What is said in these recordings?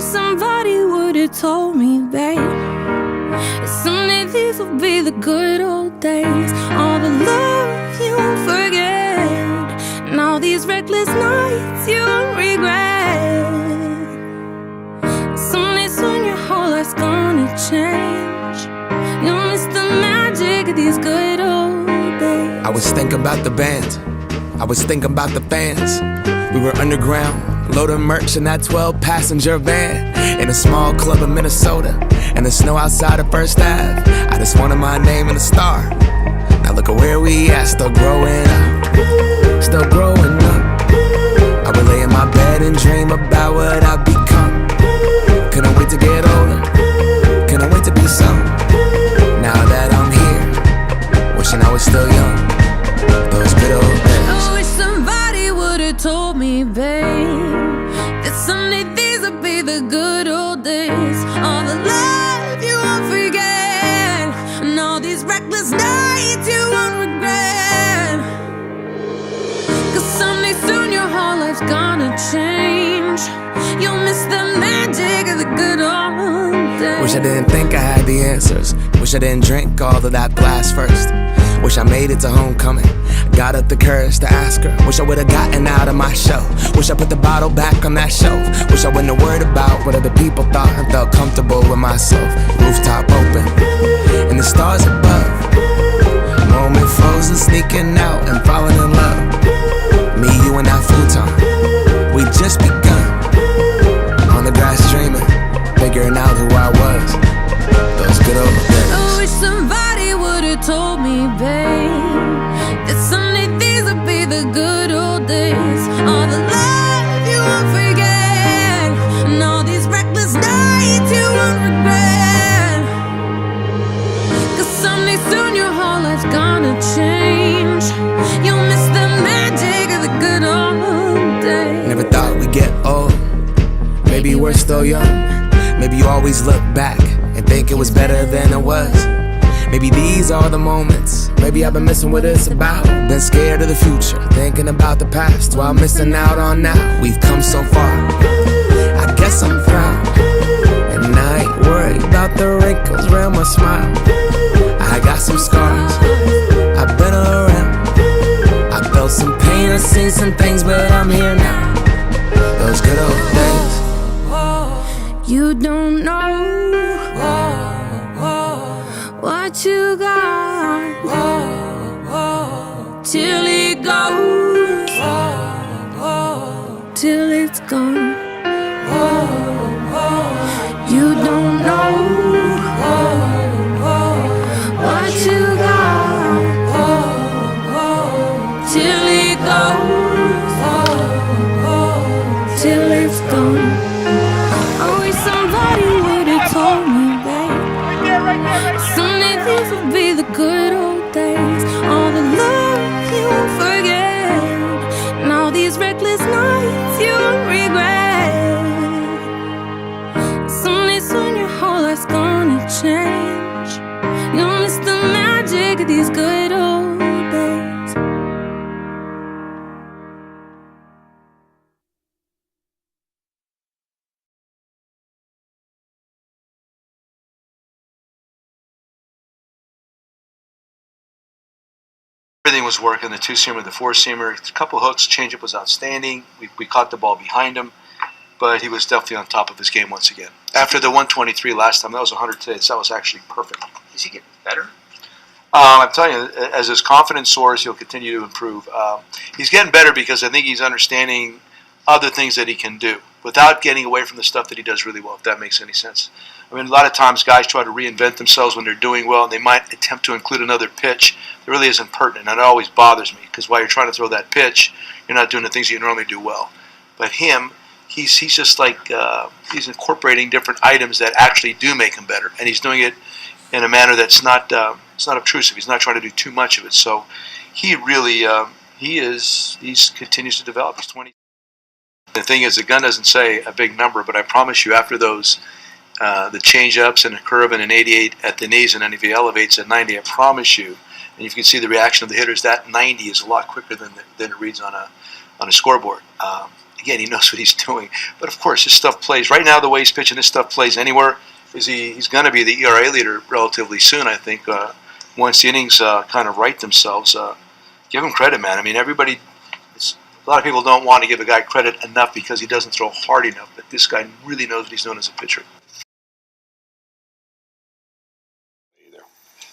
wish somebody would've told me, babe, that someday these will be the good old days. All the love you won't forget, and all these reckless nights you won't regret. Someday soon your whole life's gonna change. You'll miss the magic of these good old days. I was thinking about the band, I was thinking about the fans. We were underground, loading merch in that 12-passenger van, in a small club in Minnesota, and the snow outside of First Ave. I just wanted my name and a star. Now look at where we at, still growing up, still growing up. I would lay in my bed and dream about what I'd become. Couldn't wait to get older, couldn't wait to be some. Now that I'm here, wishing I was still young. Those good old days. I wish somebody would've told me, babe, that someday these would be the good old days. All the love you won't forget, and all these reckless nights you won't regret. Cause someday soon your whole life's gonna change. You'll miss the magic of the good old days. Wish I didn't think I had the answers. Wish I didn't drink all of that glass first. Wish I made it to homecoming, got up the courage to ask her. Wish I would've gotten out of my shell. Wish I put the bottle back on that shelf. Wish I wouldn't have worried about what other people thought and felt comfortable with myself. Rooftop open, and the stars above. Moment frozen, sneaking out and falling in love. Me, you, and that futon, we just begun. On the grass dreaming, figuring out who I was. Those good old days. I wish somebody would've told me, babe, that someday these would be the good old days. All the love you won't forget, and all these reckless nights you won't regret. Cause someday soon your whole life's gonna change. You'll miss the magic of the good old days. Never thought we'd get old. Maybe we're still young. Maybe you always look back and think it was better than it was. Maybe these are the moments. Maybe I've been missing what it's about. Been scared of the future, thinking about the past while missing out on now. We've come so far, I guess I'm proud. And I ain't worried about the wrinkles around my smile. I got some scars, I've been around. I felt some pain, I've seen some things, but I'm here now. Those good old days. You don't know what you got till it goes, till it's gone. You don't know what you got till it goes, till it's gone. I wish somebody would've told me, babe, someday these will be the good old days. All the love you won't forget, and all these reckless nights you won't regret. Someday soon your whole life's gonna change. You'll miss the magic of these good old days. Everything was working, the two-seamer, the four-seamer, a couple hooks, changeup was outstanding. We caught the ball behind him, but he was definitely on top of his game once again. After the 123 last time, that was 100 today, so that was actually perfect. Is he getting better? I'm telling you, as his confidence soars, he'll continue to improve. He's getting better because I think he's understanding other things that he can do without getting away from the stuff that he does really well, if that makes any sense. I mean, a lot of times guys try to reinvent themselves when they're doing well, and they might attempt to include another pitch that really isn't pertinent, and it always bothers me because while you're trying to throw that pitch, you're not doing the things you normally do well. But him, he's just like he's incorporating different items that actually do make him better, and he's doing it in a manner that's not it's not obtrusive. He's not trying to do too much of it. So he really he continues to develop. He's 20. The thing is, the gun doesn't say a big number, but I promise you, after those the change-ups and a curve and an 88 at the knees, and then if he elevates at 90, I promise you, and you can see the reaction of the hitters, that 90 is a lot quicker than it reads on a scoreboard. again, he knows what he's doing. But of course, his stuff plays right now. The way he's pitching, his stuff plays anywhere. He's going to be the ERA leader relatively soon, I think. Once the innings kind of right themselves, give him credit, man. I mean, everybody. A lot of people don't want to give a guy credit enough because he doesn't throw hard enough. But this guy really knows what he's doing as a pitcher.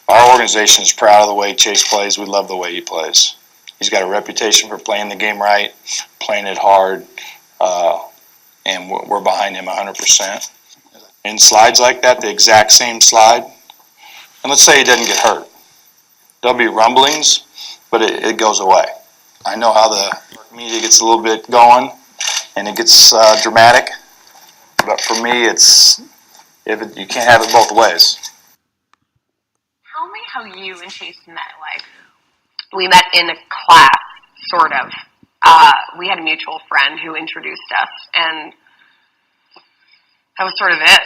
Our organization is proud of the way Chase plays. We love the way he plays. He's got a reputation for playing the game right, playing it hard, and we're behind him 100%. In slides like that, the exact same slide, and let's say he doesn't get hurt. There'll be rumblings, but it goes away. I know how the media gets a little bit going, and it gets dramatic, but for me, you can't have it both ways. Tell me how you and Chase met. Like, we met in a class, sort of. We had a mutual friend who introduced us, and that was sort of it.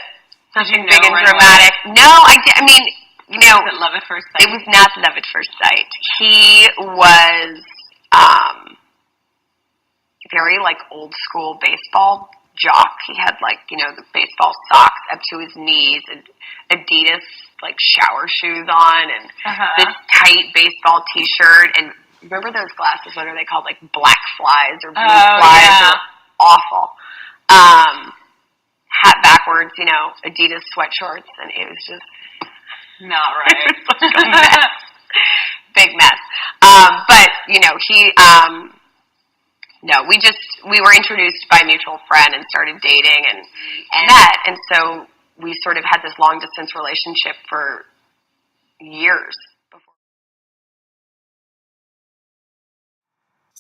Nothing big and dramatic. No, I mean, you know, was it love at first sight? It was not love at first sight. He was very like old school baseball jock. He had like, you know, the baseball socks up to his knees and Adidas like shower shoes on and this tight baseball t-shirt, and remember those glasses, what are they called, like black flies or blue flies? Yeah. Or awful. Hat backwards, you know, Adidas sweatshorts, and it was just Not right. it was like a mess. Big mess. But, you know, we were introduced by a mutual friend and started dating and met, and so we sort of had this long distance relationship for years.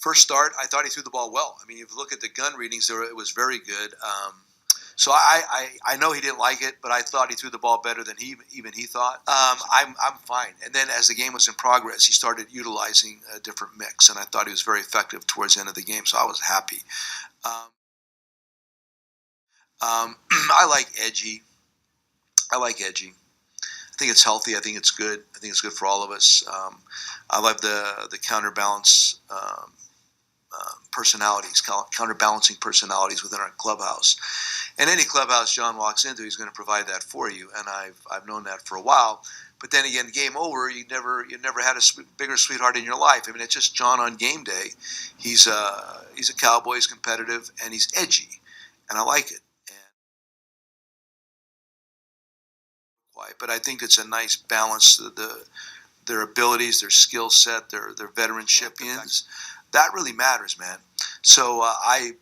First start, I thought he threw the ball well. I mean, if you look at the gun readings, it was very good. So I know he didn't like it, but I thought he threw the ball better than he thought. I'm fine. And then as the game was in progress, he started utilizing a different mix, and I thought he was very effective towards the end of the game. So I was happy. I like edgy. I think it's healthy. I think it's good. I think it's good for all of us. I love the counterbalance. Personalities, counterbalancing personalities within our clubhouse. And any clubhouse John walks into, he's going to provide that for you. And I've known that for a while. But then again, game over, you never had a bigger sweetheart in your life. I mean, it's just John on game day. He's a cowboy, he's competitive, and he's edgy, and I like it. But I think it's a nice balance. Their abilities, their skill set, their veteranship that really matters, man. So I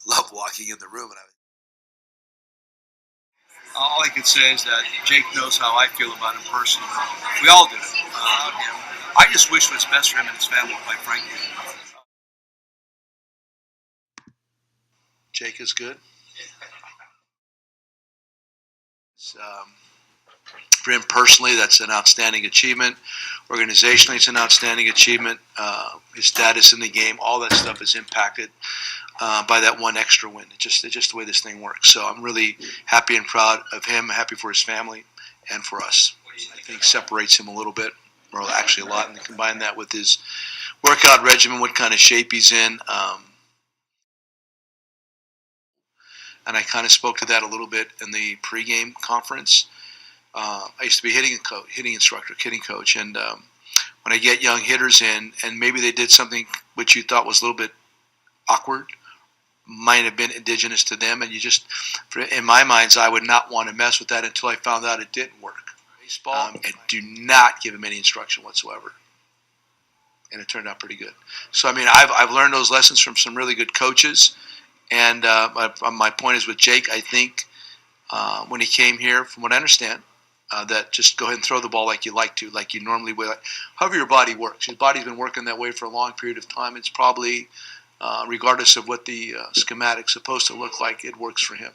love walking in the room, and all I can say is that Jake knows how I feel about him personally. We all do. I just wish what's best for him and his family, quite frankly. Jake is good. For him personally, that's an outstanding achievement. Organizationally, it's an outstanding achievement. His status in the game, all that stuff is impacted by that one extra win. It's just the way this thing works. So I'm really happy and proud of him, happy for his family and for us. I think separates him a little bit, or actually a lot, and combine that with his workout regimen, what kind of shape he's in. And I kind of spoke to that a little bit in the pregame conference. I used to be hitting instructor, hitting coach, and when I get young hitters in, and maybe they did something which you thought was a little bit awkward, might have been indigenous to them, and in my mind's eye, I would not want to mess with that until I found out it didn't work. Baseball, and do not give him any instruction whatsoever, and it turned out pretty good. So I mean, I've learned those lessons from some really good coaches, and my point is with Jake, I think when he came here, from what I understand, that just go ahead and throw the ball like you like to, like you normally would. However your body works. His body's been working that way for a long period of time. It's probably, regardless of what the schematic's supposed to look like, it works for him.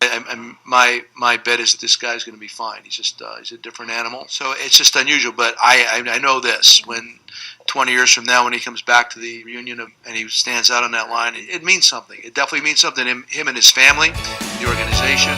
And my bet is that this guy's going to be fine. He's a different animal. So it's just unusual. But I know this. When 20 years from now, when he comes back to the reunion and he stands out on that line, it means something. It definitely means something to him and his family, the organization.